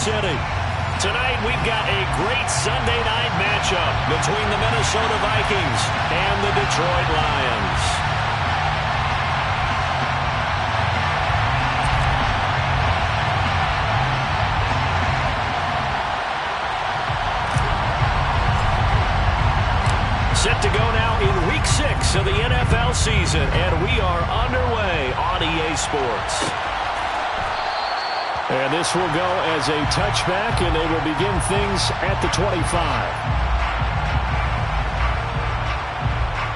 City. Tonight we've got a great Sunday night matchup between the Minnesota Vikings and the Detroit Lions. Set to go now in Week 6 of the NFL season, and we are underway on EA Sports. And this will go as a touchback, and they will begin things at the 25.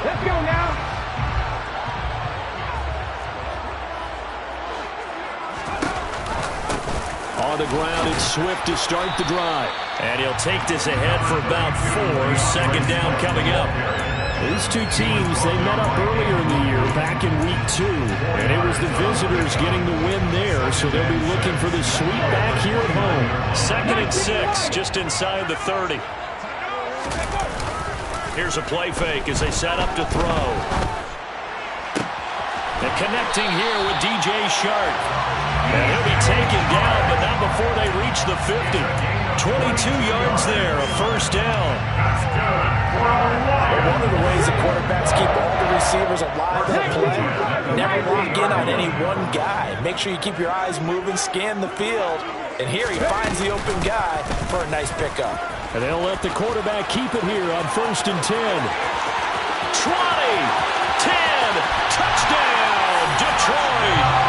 Let's go now. On the ground, it's Swift to start the drive. And he'll take this ahead for about 4. Second down coming up. These two teams, they met up earlier in the year, back in Week 2. And it was the visitors getting the win there, so they'll be looking for the sweep back here at home. 2nd and 6, just inside the 30. Here's a play fake as they set up to throw. And connecting here with DJ Shark. And he'll be taken down, but not before they reach the 50. 22 yards there, a first down. One of the ways the quarterbacks keep all the receivers alive in play, never lock in on any one guy. Make sure you keep your eyes moving, scan the field, and here he finds the open guy for a nice pickup. And they'll let the quarterback keep it here on 1st and 10. 20, 10, touchdown, Detroit.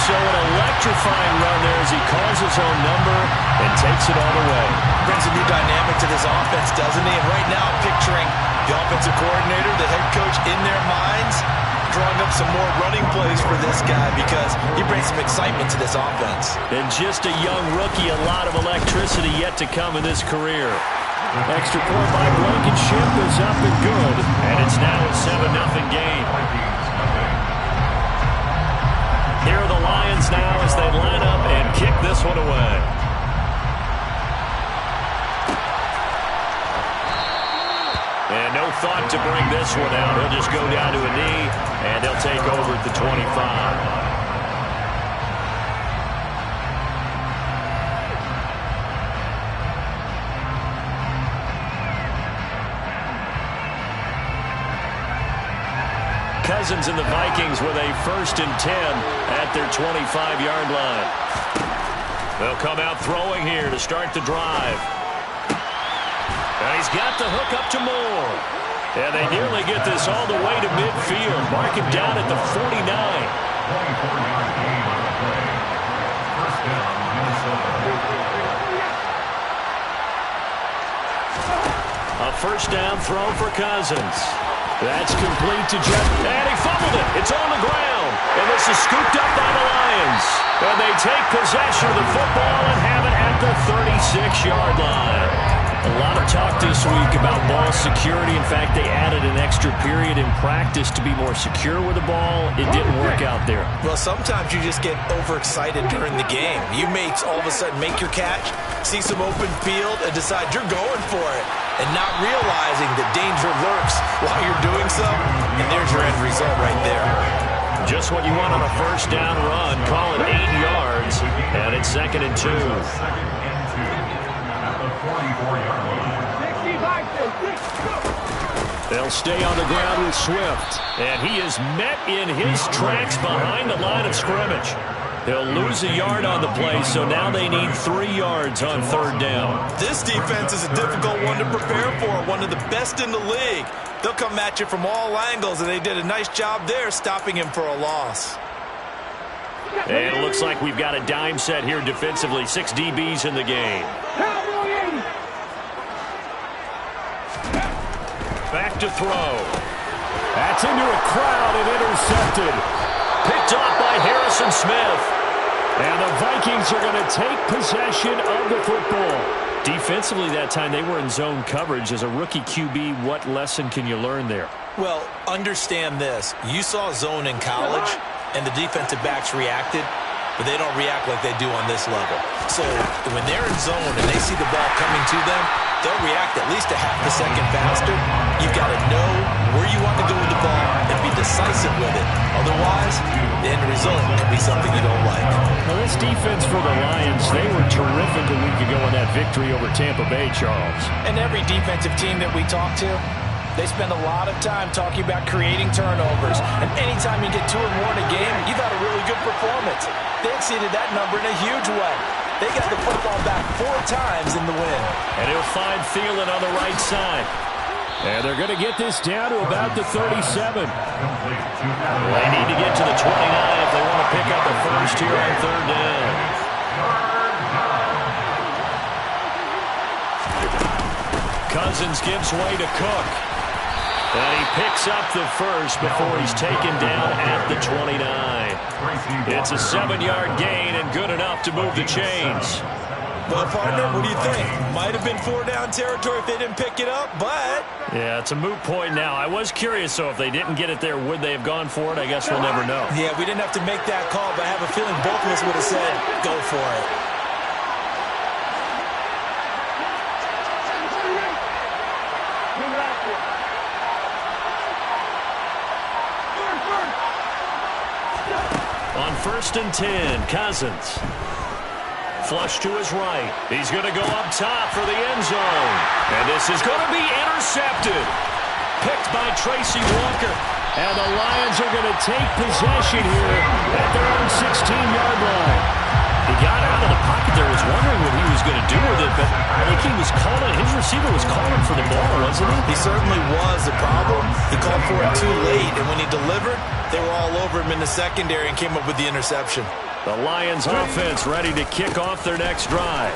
So an electrifying run there as he calls his own number and takes it all the way. Brings a new dynamic to this offense, doesn't he? And right now, I'm picturing the offensive coordinator, the head coach in their minds, drawing up some more running plays for this guy because he brings some excitement to this offense. And just a young rookie, a lot of electricity yet to come in this career. Extra point by Blankenship is up and good. And it's now a 7-0 game. Here are the Lions now as they line up and kick this one away. And no thought to bring this one out. He'll just go down to a knee, and they'll take over at the 25. Cousins and the Vikings with a 1st and 10 at their 25-yard line. They'll come out throwing here to start the drive. And he's got the hook up to Moore. And they nearly get this all the way to midfield. Mark him down at the 49. A first down throw for Cousins. That's complete to Jeff. And he fumbled it. It's on the ground. And this is scooped up by the Lions. And they take possession of the football and have it at the 36-yard line. A lot of talk this week about ball security. In fact, they added an extra period in practice to be more secure with the ball. It didn't work out there. Well, sometimes you just get overexcited during the game. You may all of a sudden make your catch, see some open field, and decide you're going for it, and not realizing that danger lurks while you're doing so, and there's your end result right there. Just what you want on a first down run. Call it 8 yards, and it's 2nd and 2. They'll stay on the ground with Swift. And he is met in his tracks behind the line of scrimmage. They'll lose a yard on the play, so now they need 3 yards on 3rd down. This defense is a difficult one to prepare for, one of the best in the league. They'll come at you from all angles, and they did a nice job there stopping him for a loss. And it looks like we've got a dime set here defensively. 6 DBs in the game. Back to throw. That's into a crowd and intercepted. Picked off by Harrison Smith. And the Vikings are going to take possession of the football. Defensively that time, they were in zone coverage. As a rookie QB, what lesson can you learn there? Well, understand this. You saw zone in college, and the defensive backs reacted, but they don't react like they do on this level. So when they're in zone and they see the ball coming to them, they'll react at least a half a second faster. You've got to know where you want to go with the ball and be be decisive with it. Otherwise, the end result could be something you don't like. Well, this defense for the Lions, they were terrific a week ago in that victory over Tampa Bay, Charles. And every defensive team that we talk to, they spend a lot of time talking about creating turnovers. And anytime you get 2 or more in a game, you've had a really good performance. They exceeded that number in a huge way. They got the football back 4 times in the win. And he'll find Thielen on the right side. And they're going to get this down to about the 37. They need to get to the 29 if they want to pick up a first here on 3rd down. Cousins gives way to Cook. And he picks up the first before he's taken down at the 29. It's a 7-yard gain and good enough to move the chains. Well, partner, what do you think? Might have been 4-down territory if they didn't pick it up, but... Yeah, it's a moot point now. I was curious, so if they didn't get it there, would they have gone for it? I guess we'll never know. Yeah, we didn't have to make that call, but I have a feeling both of us would have said, go for it. On 1st and 10, Cousins. Flush to his right. He's going to go up top for the end zone. And this is going to be intercepted. Picked by Tracy Walker. And the Lions are going to take possession here at their own 16-yard line. He got out of the pocket there, was wondering what he was going to do with it, but I think he was calling, his receiver was calling for the ball, wasn't he? He certainly was. The problem, he called for it too late, and when he delivered, they were all over him in the secondary and came up with the interception. The Lions offense ready to kick off their next drive.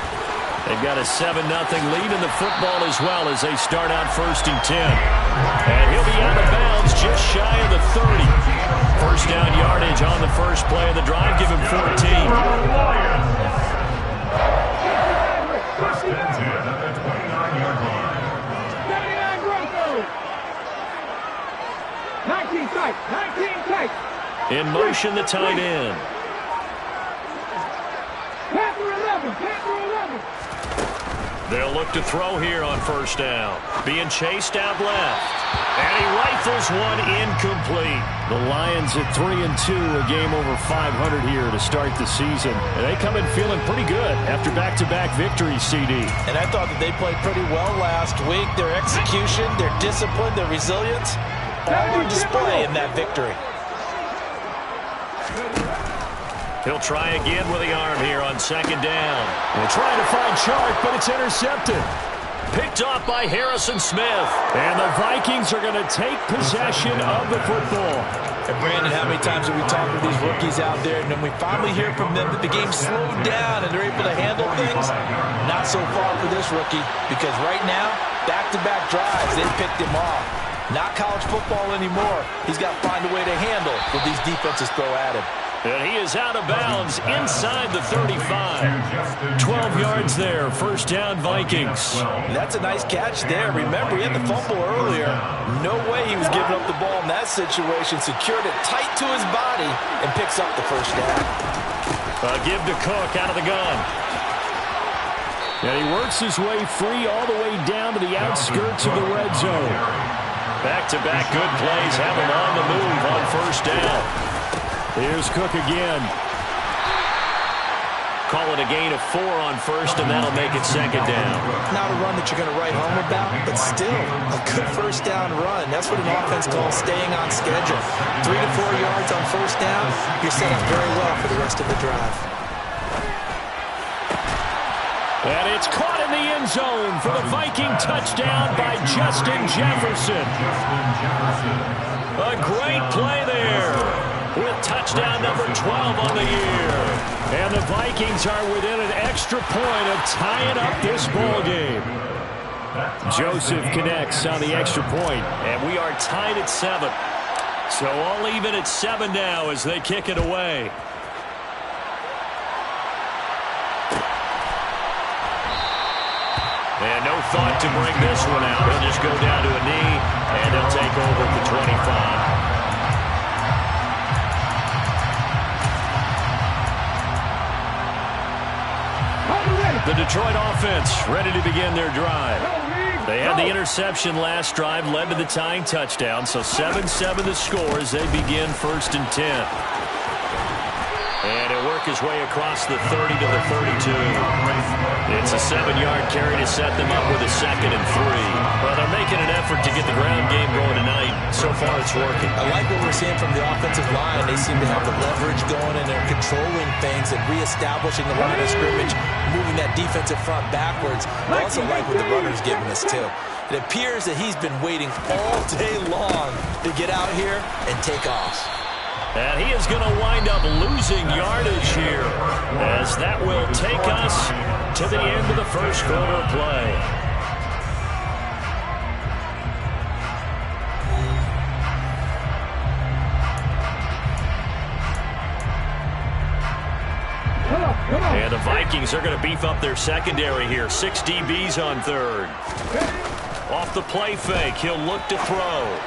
They've got a 7-0 lead in the football as well as they start out 1st and 10. And he'll be out of bounds just shy of the 30. First down yardage on the first play of the drive. Give him 14. In motion, the tight end. They'll look to throw here on 1st down. Being chased out left. And he rifles one incomplete. The Lions at 3-2, a game over 500 here to start the season. And they come in feeling pretty good after back-to-back victories, CD. And I thought that they played pretty well last week. Their execution, their discipline, their resilience, all on display in that victory. He'll try again with the arm here on 2nd down. They're trying to find Chark, but it's intercepted. Picked off by Harrison Smith. And the Vikings are going to take possession of the football. And Brandon, how many times have we talked with these rookies out there, and then we finally hear from them that the game slowed down and they're able to handle things? Not so far for this rookie, because right now, back-to-back drives, they picked him off. Not college football anymore. He's got to find a way to handle what these defenses throw at him. And he is out of bounds inside the 35. 12 yards there. 1st down, Vikings. That's a nice catch there. Remember, he had the fumble earlier. No way he was giving up the ball in that situation. Secured it tight to his body and picks up the 1st down. Give to Cook out of the gun. And he works his way free all the way down to the outskirts of the red zone. Back-to-back good plays have him on the move on 1st down. Here's Cook again. Call it a gain of 4 on 1st, and that'll make it 2nd down. Not a run that you're going to write home about, but still a good 1st down run. That's what an offense calls staying on schedule. 3 to 4 yards on 1st down, you're set up very well for the rest of the drive. And it's caught in the end zone for the Viking touchdown by Justin Jefferson. A great play there, with touchdown number 12 on the year. And the Vikings are within an extra point of tying up this ball game. Joseph connects on the extra point, and we are tied at 7. So all even at 7 now as they kick it away. And no thought to bring this one out. He'll just go down to a knee, and they'll take over at the 25. The Detroit offense ready to begin their drive. They had the interception last drive, led to the tying touchdown, so 7-7 the score as they begin 1st and 10. And he'll work his way across the 30 to the 32. It's a 7-yard carry to set them up with a 2nd and 3. Well, they're making an effort to get the ground game going tonight. So far, it's working. I like what we're seeing from the offensive line. They seem to have the leverage going, and they're controlling things and reestablishing the line of scrimmage, moving that defensive front backwards. I also like what the runner's giving us, too. It appears that he's been waiting all day long to get out here and take off. And he is going to wind up losing yardage here, as that will take us to the end of the first quarter of play. And the Vikings are going to beef up their secondary here. 6 DBs on 3rd. Off the play fake, he'll look to throw.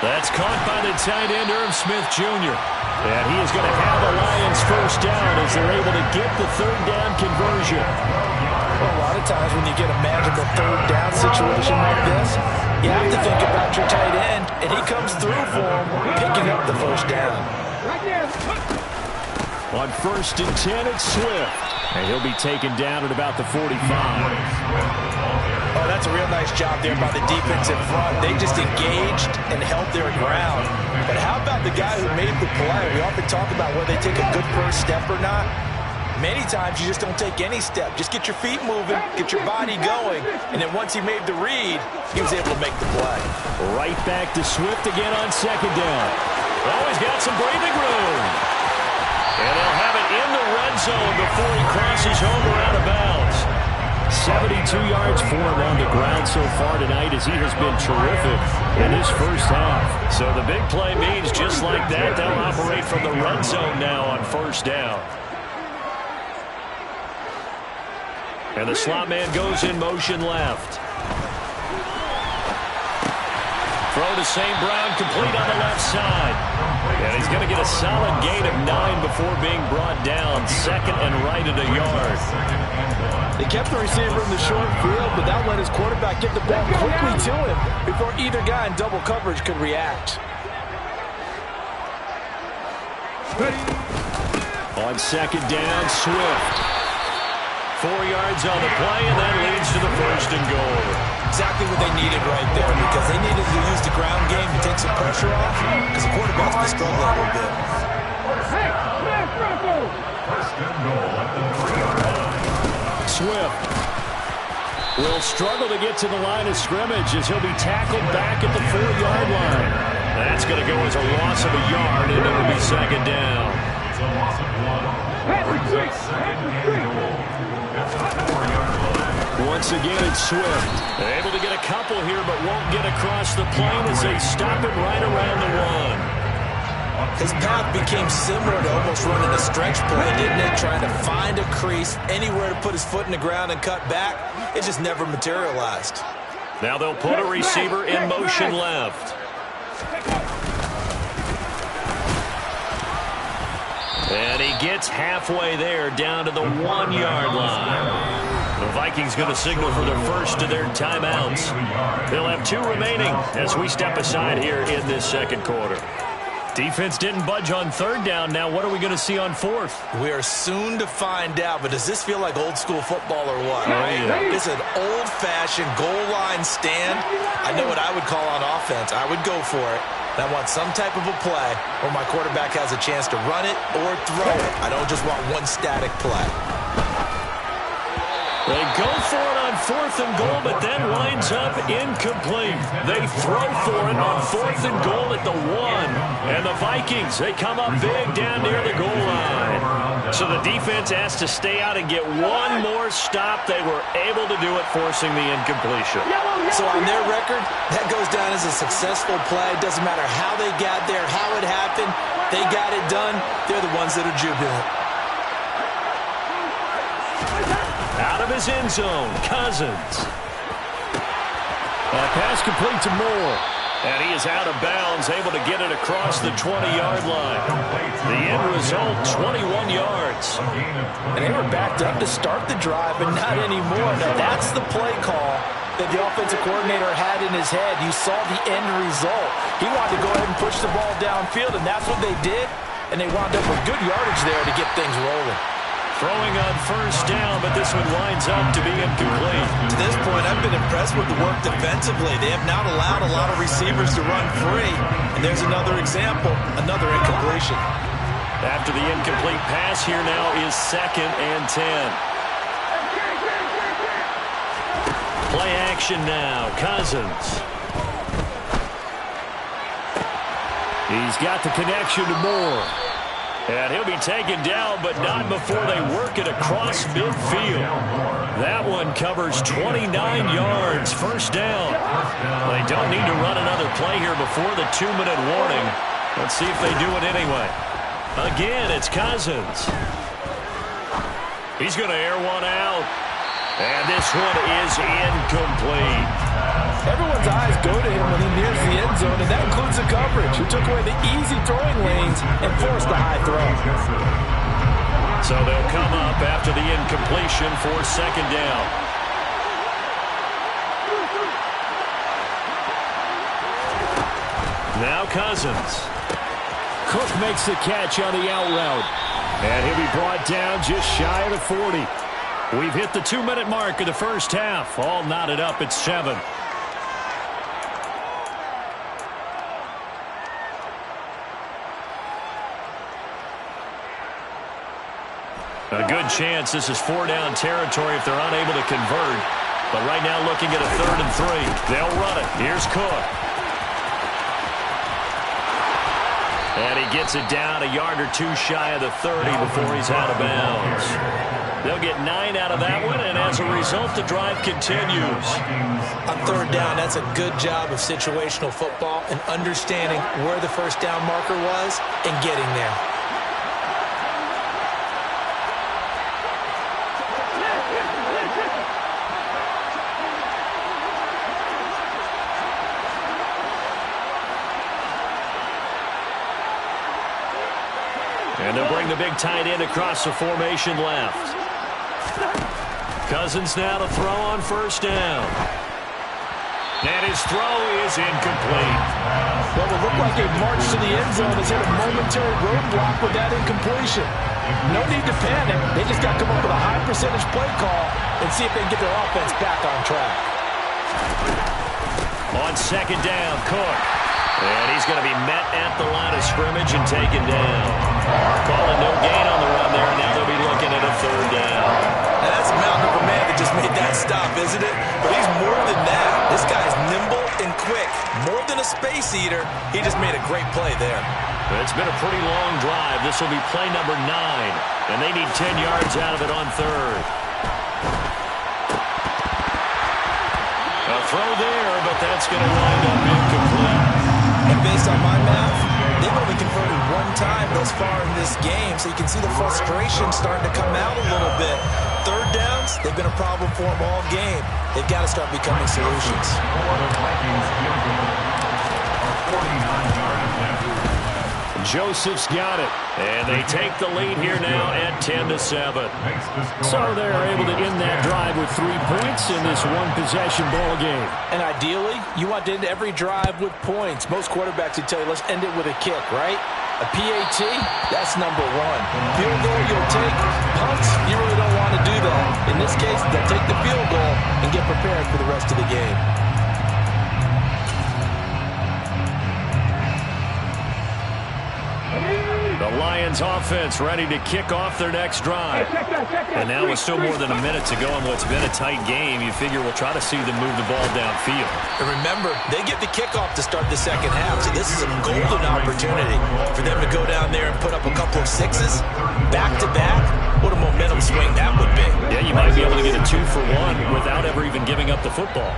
That's caught by the tight end, Irv Smith Jr. And he is going to have the Lions first down as they're able to get the 3rd down conversion. Well, a lot of times when you get a magical 3rd down situation like this, you have to think about your tight end, and he comes through for him, picking up the 1st down. On 1st and 10, it's Swift. And he'll be taken down at about the 45. Oh, that's a real nice job there by the defensive front. They just engaged and held their ground. But how about the guy who made the play? We often talk about whether they take a good first step or not. Many times you just don't take any step. Just get your feet moving, get your body going, and then once he made the read, he was able to make the play. Right back to Swift again on 2nd down. Oh, he's got some breathing room. And they'll have it in the red zone before he crosses home or out of bounds. 72 yards for him on the ground so far tonight, as he has been terrific in his first half. So the big play means just like that, they'll operate from the red zone now on 1st down. And the slot man goes in motion left. Throw to St. Brown, complete on the left side. And he's going to get a solid gain of 9 before being brought down. 2nd and right at a yard. They kept the receiver in the short field, but that let his quarterback get the ball quickly to him before either guy in double coverage could react. On 2nd down, Swift. 4 yards on the play, and that leads to the 1st and goal. Exactly what they needed right there, because they needed to use the ground game to take some pressure off, because the quarterback's been struggling a little bit. Swift will struggle to get to the line of scrimmage as he'll be tackled back at the 4-yard line. That's going to go as a loss of a yard, and it'll be 2nd down. Once again, it's Swift. They're able to get a couple here, but won't get across the plane as they stop it right around the 1. His path became similar to almost running a stretch play, didn't it? Trying to find a crease, anywhere to put his foot in the ground and cut back. It just never materialized. Now they'll put a receiver in motion left. And he gets halfway there, down to the 1-yard line. The Vikings going to signal for their first of their timeouts. They'll have 2 remaining as we step aside here in this 2nd quarter. Defense didn't budge on 3rd down. Now what are we going to see on 4th? We are soon to find out, but does this feel like old school football or what? Oh, yeah. It's an old-fashioned goal line stand. I know what I would call on offense. I would go for it. I want some type of a play where my quarterback has a chance to run it or throw it. I don't just want one static play. They go for it on 4th and goal, but then winds up incomplete. They throw for it on 4th and goal at the 1. And the Vikings, they come up big down near the goal line. So the defense has to stay out and get one more stop. They were able to do it, forcing the incompletion. So on their record, that goes down as a successful play. Doesn't matter how they got there, how it happened. They got it done. They're the ones that are jubilant. Out of his end zone, Cousins. Pass complete to Moore. And he is out of bounds, able to get it across the 20-yard line. The end result, 21 yards. And they were backed up to start the drive, but not anymore. Now that's the play call that the offensive coordinator had in his head. You saw the end result. He wanted to go ahead and push the ball downfield, and that's what they did, and they wound up with good yardage there to get things rolling. Throwing on first down, but this one winds up to be incomplete. To this point, I've been impressed with the work defensively. They have not allowed a lot of receivers to run free. And there's another example, another incompletion. After the incomplete pass, here now is 2nd and 10. Play action now, Cousins. He's got the connection to Moore. And he'll be taken down, but not before they work it across midfield. That one covers 29 yards, first down. They don't need to run another play here before the 2-minute warning. Let's see if they do it anyway. Again, it's Cousins. He's going to air one out. And this one is incomplete. Everyone's eyes go to him when he nears the end zone, and that includes the coverage, who took away the easy throwing lanes and forced the high throw. So they'll come up after the incompletion for 2nd down. Now Cousins. Cook makes the catch on the out route. And he'll be brought down just shy of the 40. We've hit the 2-minute mark of the first half. All knotted up at 7. A good chance this is 4-down territory if they're unable to convert. But right now looking at a 3rd and 3. They'll run it. Here's Cook. And he gets it down a yard or two shy of the 30 before he's out of bounds. They'll get 9 out of that one, and as a result, the drive continues. On 3rd down, that's a good job of situational football and understanding where the first down marker was and getting there. And they'll bring the big tight end across the formation left. Cousins now to throw on first down. And his throw is incomplete. What will look like a march to the end zone has hit a momentary roadblock with that incompletion. No need to panic. They just got to come up with a high percentage play call and see if they can get their offense back on track. On 2nd down, Cook. And he's going to be met at the line of scrimmage and taken down. Calling no gain on the run there, and now they'll be looking at a 3rd down. Now that's a mountain of a man that just made that stop, isn't it? But he's more than that. This guy's nimble and quick. More than a space eater, he just made a great play there. It's been a pretty long drive. This will be play number 9, and they need 10 yards out of it on 3rd. A throw there, but that's going to wind up incomplete. And based on my math, they've only converted 1 time thus far in this game, so you can see the frustration starting to come out a little bit. 3rd downs, they've been a problem for them all game. They've got to start becoming solutions. Joseph's got it, and they take the lead here now at 10-7. So they're able to end that drive with 3 points in this one-possession ball game. And ideally, you want to end every drive with points. Most quarterbacks would tell you, let's end it with a kick, right? A PAT, that's number 1. Field goal you'll take. Punts, you really don't want to do that. In this case, they'll take the field goal and get prepared for the rest of the game. The Lions offense ready to kick off their next drive. And now with still more than a minute to go in what's been a tight game, you figure we'll try to see them move the ball downfield. And remember, they get the kickoff to start the second half, so this is a golden opportunity for them to go down there and put up a couple of 6s back-to-back. What a momentum swing that would be. Yeah, you might be able to get a 2-for-1 without ever even giving up the football.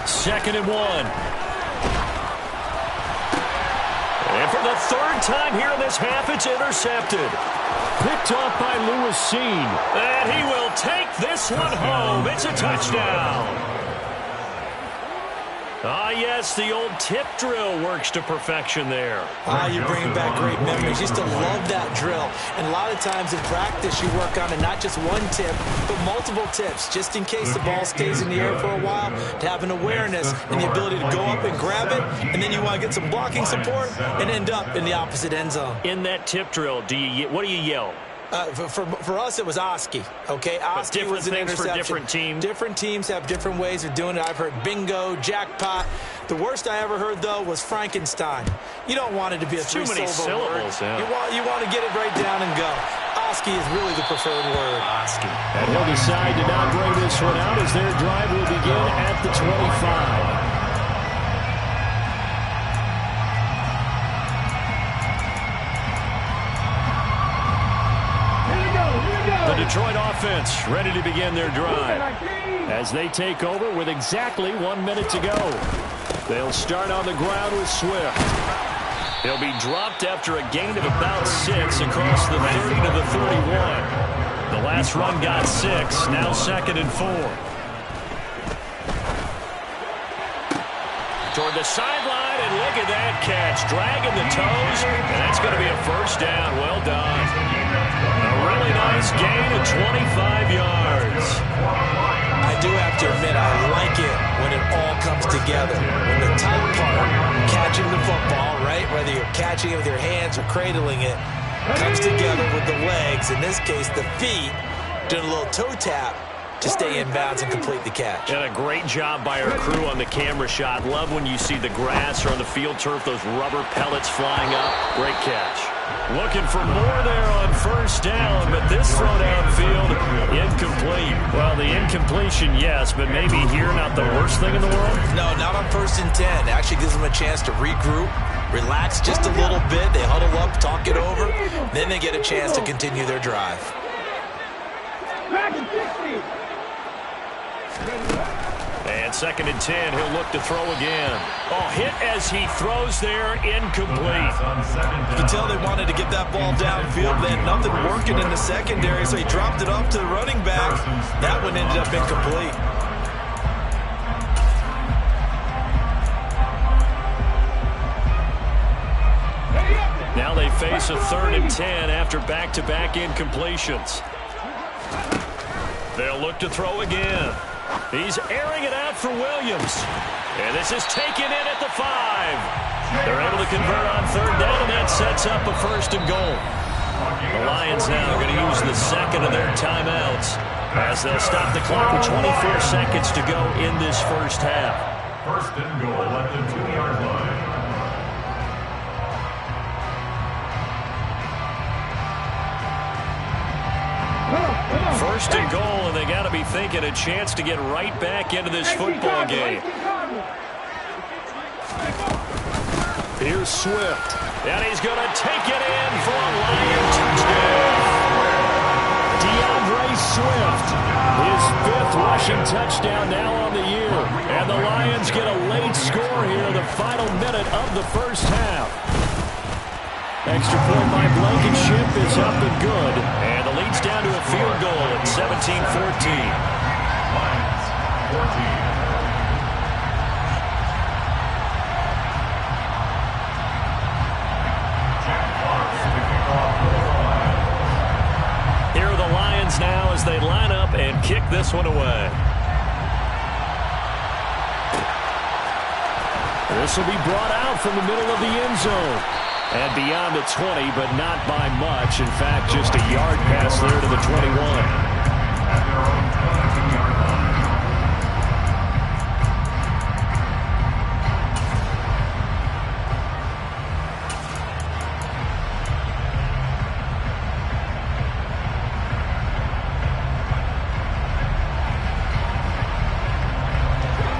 2nd and 1. And for the 3rd time here in this half, it's intercepted. Picked off by Lewis Cine. And he will take this one home. It's a touchdown. Ah, yes, the old tip drill works to perfection there. You're bringing back great memories. Used to love that drill. And a lot of times in practice, you work on it, not just one tip, but multiple tips, just in case the ball stays in the air for a while, to have an awareness and the ability to go up and grab it, and then you want to get some blocking support and end up in the opposite end zone. In that tip drill, what do you yell? For us, it was Oski, okay? Oski was an interception. For different teams. Different teams have different ways of doing it. I've heard bingo, jackpot. The worst I ever heard, though, was Frankenstein. You don't want it to be a three-syllable word. Yeah. You want to get it right down and go. Oski is really the preferred word. Oski. And he'll decide to not bring this one out as their drive will begin at the 25. The Detroit offense ready to begin their drive as they take over with exactly 1 minute to go. They'll start on the ground with Swift. He'll be dropped after a gain of about 6 across the 30 to the 31. The last run got 6, now 2nd and 4. Toward the sideline, and look at that catch. Dragging the toes, and that's going to be a first down. Well done. A really nice gain of 25 yards. I do have to admit, I like it when it all comes together. When the top part, catching the football, right, whether you're catching it with your hands or cradling it, comes together with the legs, in this case the feet, doing a little toe tap to stay in bounds and complete the catch. And a great job by our crew on the camera shot. Love when you see the grass or on the field turf, those rubber pellets flying up. Great catch. Looking for more there on first down, but this throw downfield, incomplete. Well, the incompletion, yes, but maybe here not the worst thing in the world? No, not on 1st and 10. It actually gives them a chance to regroup, relax just a little bit. They huddle up, talk it over. Then they get a chance to continue their drive. And 2nd and 10, he'll look to throw again. Oh, hit as he throws there, incomplete. You can tell they wanted to get that ball downfield. They had nothing working in the secondary, so he dropped it off to the running back. That one ended up incomplete. Now they face a 3rd and 10 after back-to-back incompletions. They'll look to throw again. He's airing it out for Williams. And this is taken in at the 5. They're able to convert on 3rd down, and that sets up a 1st and goal. The Lions now are going to use the 2nd of their timeouts as they'll stop the clock with 24 seconds to go in this first half. 1st and goal at the 2-yard line. First and goal, and they got to be thinking a chance to get right back into this football game. Here's Swift, and he's going to take it in for a Lion touchdown. DeAndre Swift, his 5th rushing touchdown now on the year. And the Lions get a late score here in the final minute of the first half. Extra point by Blankenship is up and good. And the lead's down to a field goal at 17-14. Here are the Lions now as they line up and kick this one away. This will be brought out from the middle of the end zone. And beyond the 20, but not by much. In fact, just a yard pass there to the 21.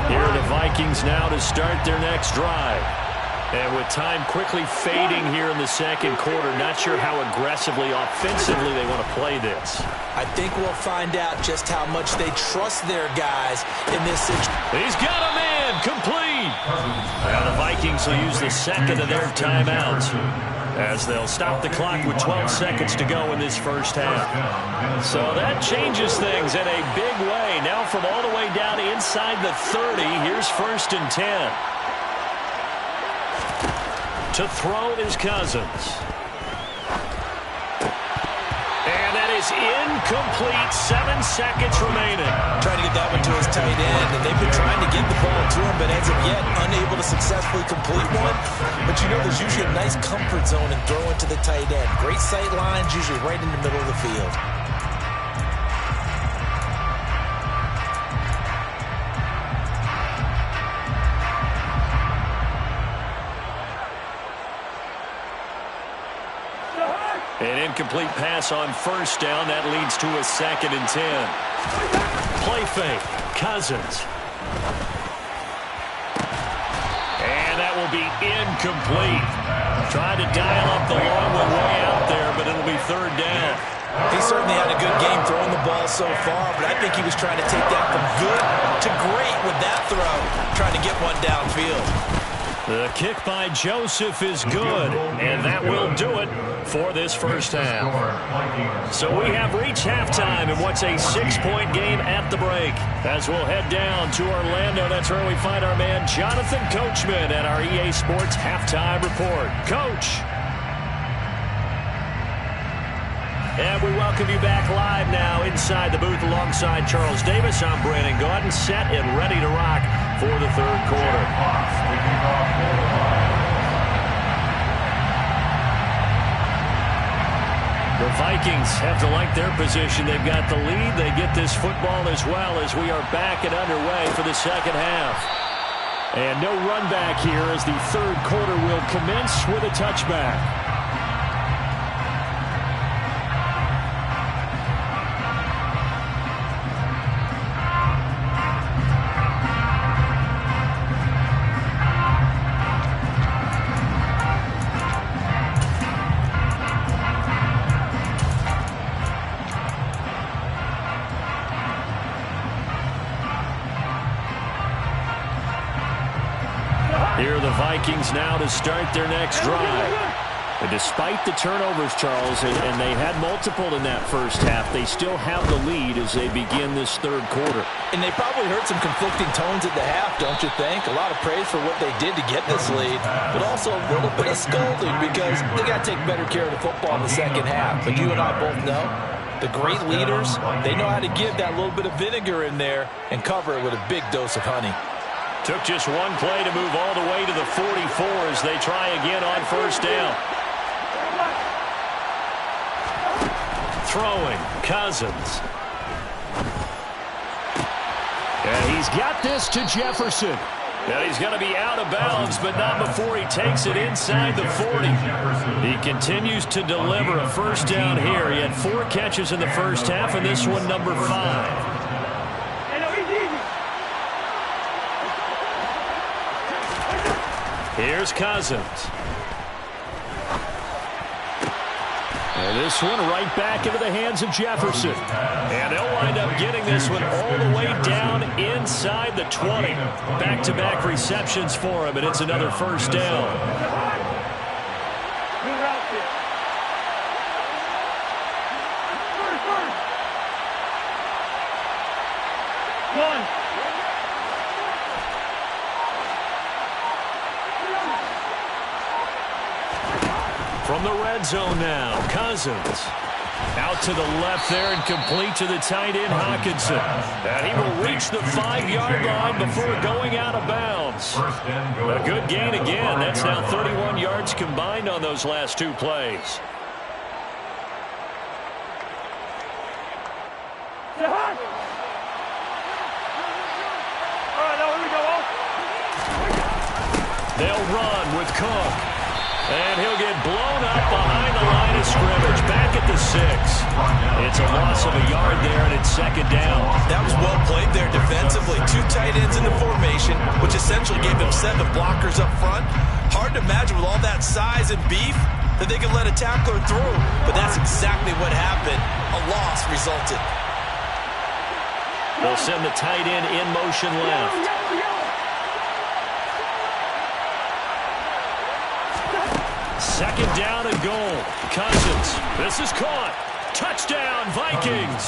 Here are the Vikings now to start their next drive. And with time quickly fading here in the second quarter, not sure how aggressively, offensively they want to play this. I think we'll find out just how much they trust their guys in this situation. He's got a man, complete. Now the Vikings will use the 2nd of their timeouts as they'll stop the clock with 12 seconds to go in this first half. So that changes things in a big way. Now from all the way down inside the 30, here's 1st and 10. To throw is Cousins. And that is incomplete. 7 seconds remaining. Trying to get that one to his tight end, and they've been trying to get the ball to him, but as of yet, unable to successfully complete one. But you know, there's usually a nice comfort zone in throwing to the tight end. Great sight lines, usually right in the middle of the field. An incomplete pass on 1st down. That leads to a 2nd and 10. Play fake. Cousins. And that will be incomplete. Tried to dial up the long one way out there, but it'll be 3rd down. He certainly had a good game throwing the ball so far, but I think he was trying to take that from good to great with that throw, trying to get one downfield. The kick by Joseph is good, and that will do it for this first half. So we have reached halftime in what's a 6-point game at the break. As we'll head down to Orlando, that's where we find our man Jonathan Coachman at our EA Sports Halftime Report. Coach. And we welcome you back live now inside the booth alongside Charles Davis. I'm Brandon Gaudin, set and ready to rock for the 3rd quarter. The Vikings have to like their position. They've got the lead. They get this football as well as we are back and underway for the 2nd half. And no run back here as the 3rd quarter will commence with a touchback. Here are the Vikings now to start their next drive. And despite the turnovers, Charles, and they had multiple in that first half, they still have the lead as they begin this 3rd quarter. And they probably heard some conflicting tones at the half, don't you think? A lot of praise for what they did to get this lead, but also a little bit of scolding because they got to take better care of the football in the 2nd half. But you and I both know the great leaders, they know how to give that little bit of vinegar in there and cover it with a big dose of honey. Took just one play to move all the way to the 44 as they try again on 1st down. Throwing, Cousins. And he's got this to Jefferson. And he's going to be out of bounds, but not before he takes it inside the 40. He continues to deliver a 1st down here. He had 4 catches in the first half, and this one number 5. Here's Cousins. And this one right back into the hands of Jefferson. And they'll wind up getting this one all the way down inside the 20. Back-to-back receptions for him, and it's another 1st down. From the red zone now, Cousins. Out to the left there and complete to the tight end, Hockenson. And he will reach the 5-yard line before going out of bounds. A good gain again. That's now 31 yards combined on those last 2 plays. They'll run with Cook. And he'll get blown up behind the line of scrimmage, back at the 6. It's a loss of a yard there, and it's 2nd down. That was well played there defensively. 2 tight ends in the formation, which essentially gave him 7 blockers up front. Hard to imagine with all that size and beef that they could let a tackler through. But that's exactly what happened. A loss resulted. They'll send the tight end in motion left. Second down and and goal. Cousins. This is caught. Touchdown, Vikings.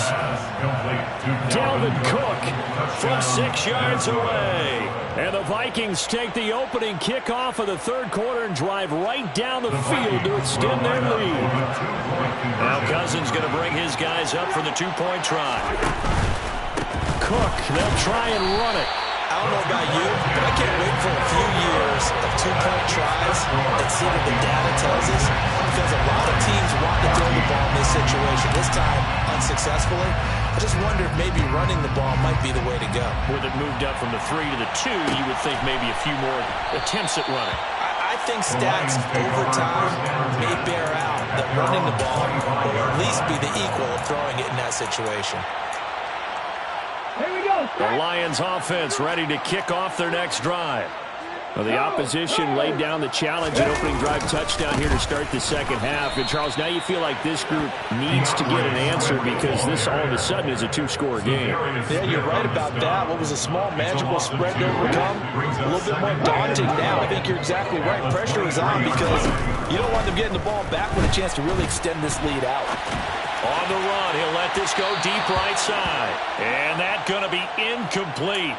Dalvin Cook from 6 yards away. And the Vikings take the opening kickoff of the third quarter and drive right down the field to extend their lead. Now Cousins going to bring his guys up for the two-point try. Cook, they'll try and run it. I don't know about you, but I can't wait for a few years of two-point tries and see what the data tells us, because a lot of teams want to throw the ball in this situation, this time unsuccessfully. I just wonder if maybe running the ball might be the way to go. With it moved up from the 3 to the 2, you would think maybe a few more attempts at running. I think stats over time may bear out that running the ball will at least be the equal of throwing it in that situation. The Lions offense ready to kick off their next drive. Well, the opposition laid down the challenge and opening drive touchdown here to start the second half. And, Charles, now you feel like this group needs to get an answer because this all of a sudden is a two-score game. Yeah, you're right about that. What was a small, manageable spread to overcome, a little bit more daunting now. I think you're exactly right. Pressure is on because you don't want them getting the ball back with a chance to really extend this lead out. On the run, he'll let this go deep right side. And that's going to be incomplete.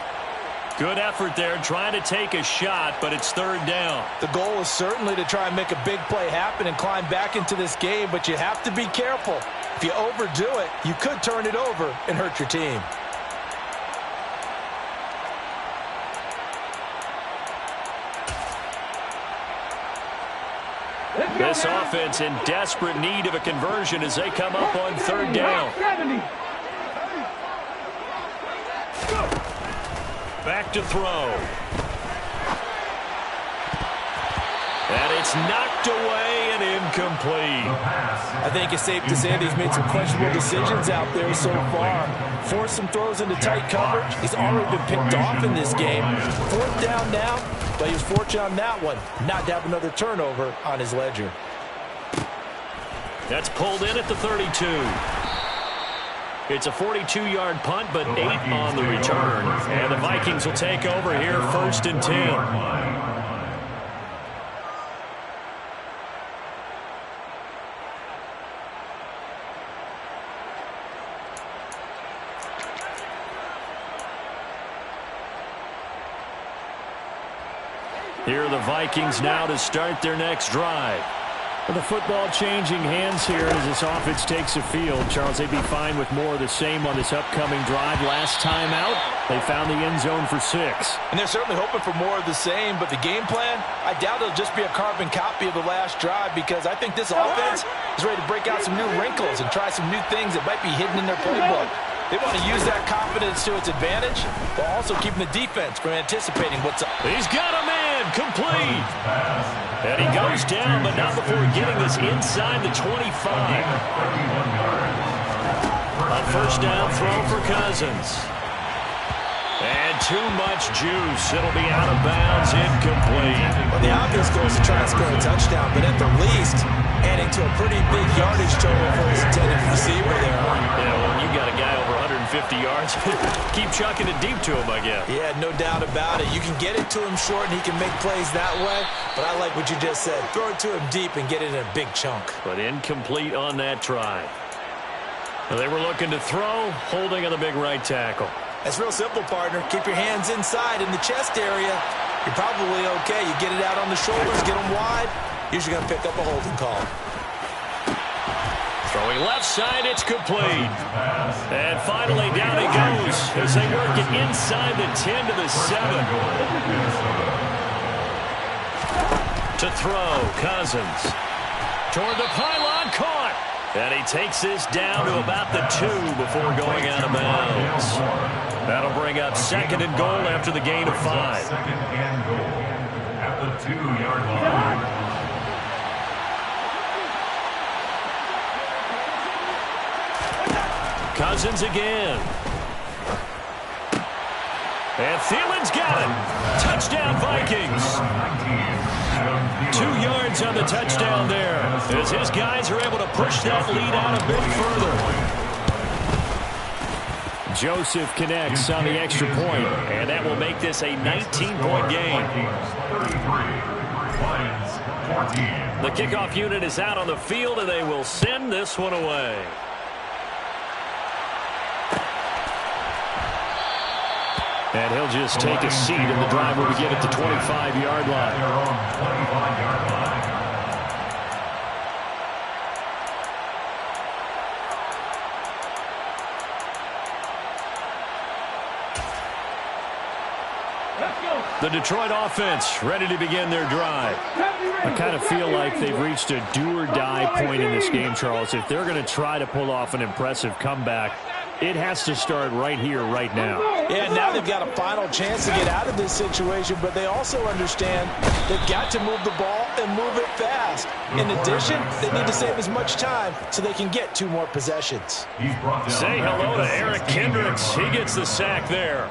Good effort there, trying to take a shot, but it's third down. The goal is certainly to try and make a big play happen and climb back into this game, but you have to be careful. If you overdo it, you could turn it over and hurt your team. This offense in desperate need of a conversion as they come up on third down. Back to throw. And it's knocked away and incomplete. I think it's safe to say that he's made some questionable decisions out there so far. Forced some throws into tight coverage. He's already been picked off in this game. Fourth down now, but he was fortunate on that one not to have another turnover on his ledger. That's pulled in at the 32. It's a 42-yard punt, but 8 on the return. And the Vikings will take over here, 1st and 10. Here are the Vikings now to start their next drive. With the football changing hands here as this offense takes the field. Charles, they'd be fine with more of the same on this upcoming drive. Last time out, they found the end zone for 6. And they're certainly hoping for more of the same, but the game plan, I doubt it'll just be a carbon copy of the last drive because I think this offense is ready to break out some new wrinkles and try some new things that might be hidden in their playbook. They want to use that confidence to its advantage, while also keeping the defense from anticipating what's up. He's got a man, complete. And he goes down, but not before getting this inside the 25. A first down throw for Cousins. And too much juice. It'll be out of bounds, incomplete. Well, the obvious goal is to try and score a touchdown, but at the least, adding to a pretty big yardage total for his intended receiver there. Yeah, well, when you got a guy over 150 yards, keep chucking it deep to him, I guess. Yeah, no doubt about it. You can get it to him short, and he can make plays that way, but I like what you just said. Throw it to him deep and get it in a big chunk. But incomplete on that try. Well, they were looking to throw, holding on the big right tackle. That's real simple, partner. Keep your hands inside in the chest area. You're probably okay. You get it out on the shoulders, get them wide. Usually going to pick up a holding call. Throwing left side, it's complete. And finally down he goes as they work it inside the 10 to the 7. To throw, Cousins. Toward the pylon, caught. And he takes this down to about the 2 before going out of bounds. That'll bring up 2nd and goal after the gain of 5. 2nd and goal at the 2-yard line. Cousins again. And Thielen's got it. Touchdown, Vikings. 2 yards on the touchdown there as his guys are able to push that lead out a bit further. Joseph connects on the extra point, and that will make this a 19-point game. 33, Lions The kickoff unit is out on the field, and they will send this one away. And he'll just take a seat, and the drive will begin at the 25-yard line. Their own 25-yard line. The Detroit offense ready to begin their drive. I kind of feel like they've reached a do-or-die point in this game, Charles. If they're going to try to pull off an impressive comeback, it has to start right here, right now. Yeah, now they've got a final chance to get out of this situation, but they also understand they've got to move the ball and move it fast. In addition, they need to save as much time so they can get 2 more possessions. Say hello to Eric Kendricks. He gets the sack there.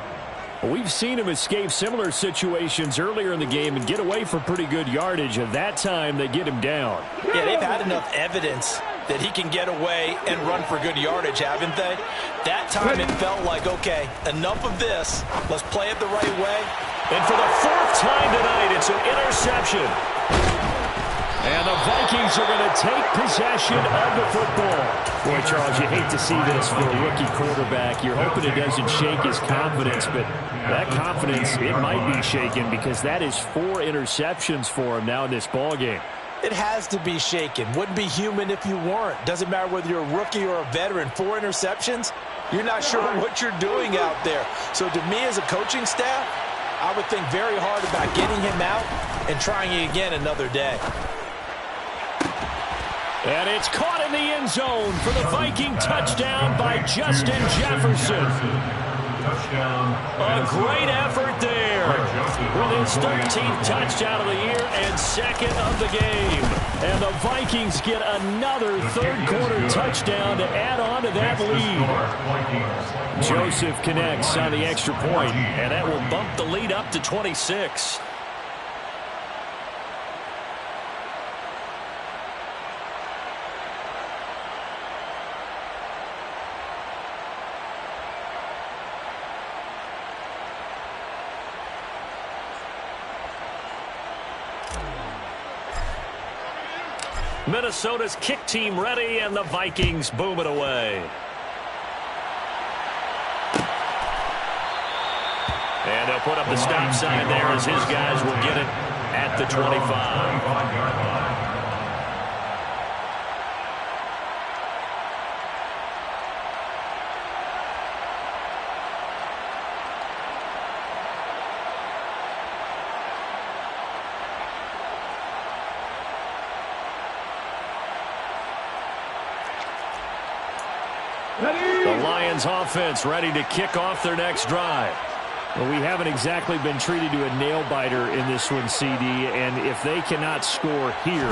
We've seen him escape similar situations earlier in the game and get away for pretty good yardage. At that time, they get him down. Yeah, they've had enough evidence that he can get away and run for good yardage, haven't they? That time it felt like, okay, enough of this. Let's play it the right way. And for the 4th time tonight, it's an interception. And the Vikings are going to take possession of the football. Boy, Charles, you hate to see this for a rookie quarterback. You're hoping it doesn't shake his confidence, but that confidence, it might be shaken because that is 4 interceptions for him now in this ballgame. It has to be shaken. Wouldn't be human if you weren't. Doesn't matter whether you're a rookie or a veteran. 4 interceptions, you're not sure what you're doing out there. So to me as a coaching staff, I would think very hard about getting him out and trying it again another day. And it's caught in the end zone for the Viking touchdown by Justin Jefferson. A great effort there with his 13th touchdown of the year and 2nd of the game. And the Vikings get another 3rd-quarter touchdown to add on to that lead. Joseph connects on the extra point, and that will bump the lead up to 26. Minnesota's kick team ready, and the Vikings boom it away. And they'll put up the stop sign there as his guys will get it at the 25. The Lions offense ready to kick off their next drive. Well, we haven't exactly been treated to a nail-biter in this one, CD, and if they cannot score here,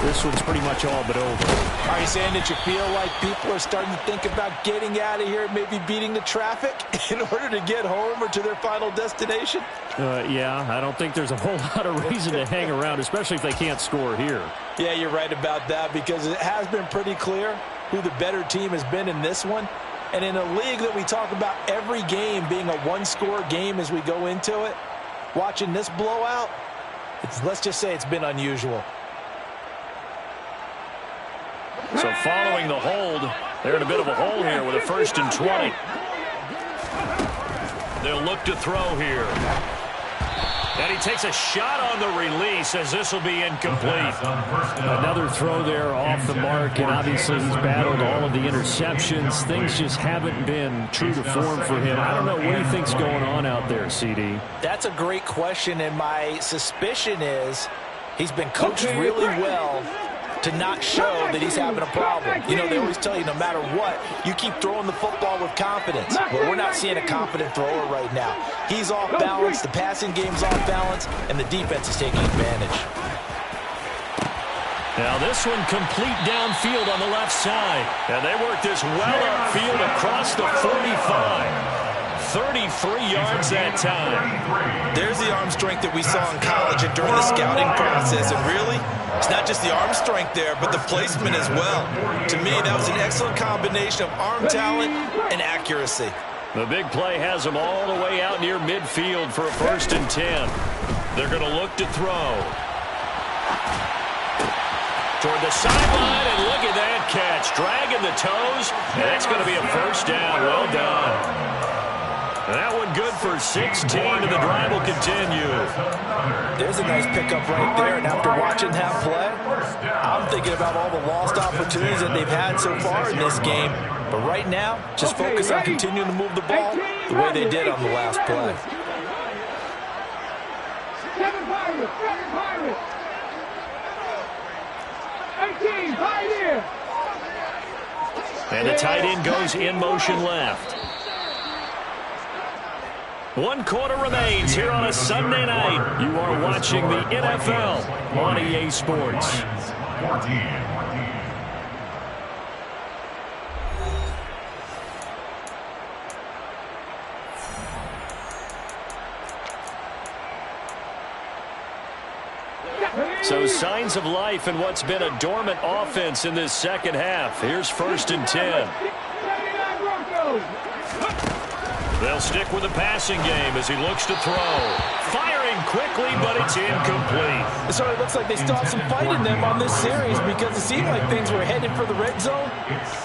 this one's pretty much all but over. Are you saying that you feel like people are starting to think about getting out of here and maybe beating the traffic in order to get home or to their final destination? Yeah, I don't think there's a whole lot of reason to hang around, especially if they can't score here. Yeah, you're right about that because it has been pretty clear who the better team has been in this one. And in a league that we talk about every game being a one-score game as we go into it, watching this blowout, let's just say it's been unusual. So following the hold, they're in a bit of a hole here with a 1st and 20. They'll look to throw here. And he takes a shot on the release as this will be incomplete. Another throw there off the mark, and obviously he's battled all of the interceptions. Things just haven't been true to form for him. I don't know what he thinks going on out there, CD. That's a great question, and my suspicion is he's been coached really well to not show that he's having a problem. You know, they always tell you no matter what, you keep throwing the football with confidence. Well, we're not seeing a confident thrower right now. He's off balance, the passing game's off balance, and the defense is taking advantage. Now this one complete downfield on the left side. And they work this well upfield across the 45. 33 yards that time. There's the arm strength that we saw in college and during the scouting process. And really, it's not just the arm strength there, but the placement as well. To me, that was an excellent combination of arm talent and accuracy. The big play has them all the way out near midfield for a 1st and 10. They're going to look to throw. toward the sideline, and look at that catch. Dragging the toes, and that's going to be a first down. Well done. That one good for 16, and the drive will continue. There's a nice pickup right there, and after watching that play, I'm thinking about all the lost opportunities that they've had so far in this game. But right now, just focus on continuing to move the ball the way they did on the last play. 7 Pirates, 7 Pirates. 18, right here. And the tight end goes in motion left. 1 quarter remains here on a Sunday night. You are watching the NFL on EA Sports. 14. So signs of life in what's been a dormant offense in this second half. Here's 1st and 10. They'll stick with the passing game as he looks to throw. Firing quickly, but it's incomplete. So it looks like they still have some fight in them on this series because it seemed like things were headed for the red zone.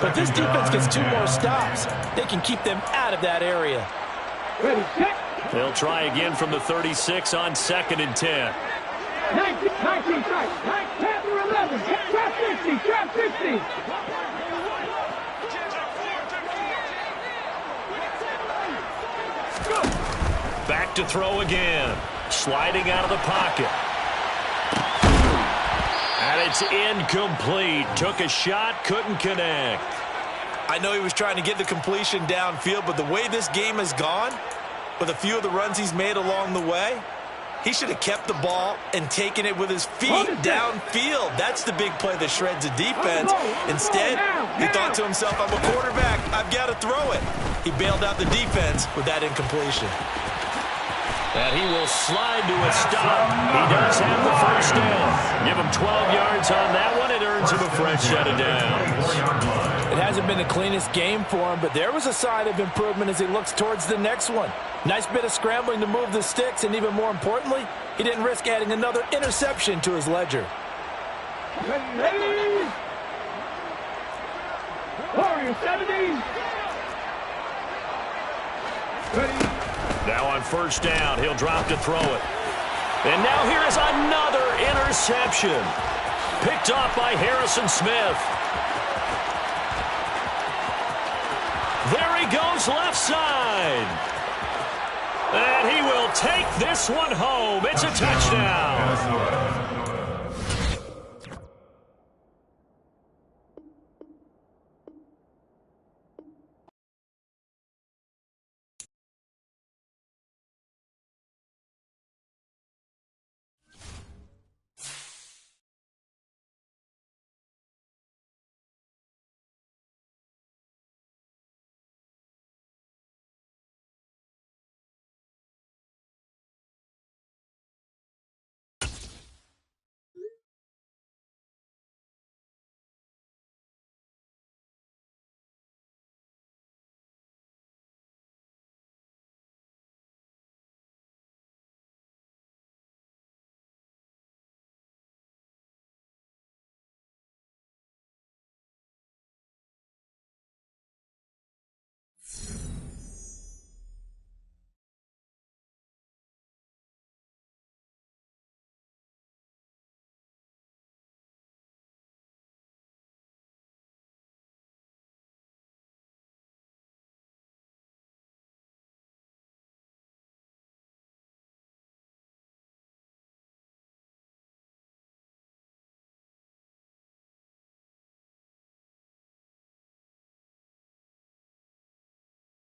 But this defense gets 2 more stops. They can keep them out of that area. Ready, set. They'll try again from the 36 on 2nd and 10. 19 strikes. 10 through 11. Trap 60. Trap 60. Back to throw again. Sliding out of the pocket. And it's incomplete. Took a shot, couldn't connect. I know he was trying to get the completion downfield, but the way this game has gone, with a few of the runs he's made along the way, he should have kept the ball and taken it with his feet downfield. That's the big play that shreds the defense. Instead, he thought to himself, I'm a quarterback, I've got to throw it. He bailed out the defense with that incompletion. And he will slide to a stop. He does have the first down. Give him 12 yards on that one. It earns him a fresh set of downs. It hasn't been the cleanest game for him, but there was a sign of improvement as he looks towards the next one. Nice bit of scrambling to move the sticks, and even more importantly, he didn't risk adding another interception to his ledger. Ready. Warrior 70. Ready. Now on 1st down, he'll drop to throw it. And now here is another interception. Picked off by Harrison Smith. There he goes left side. And he will take this one home. It's a touchdown.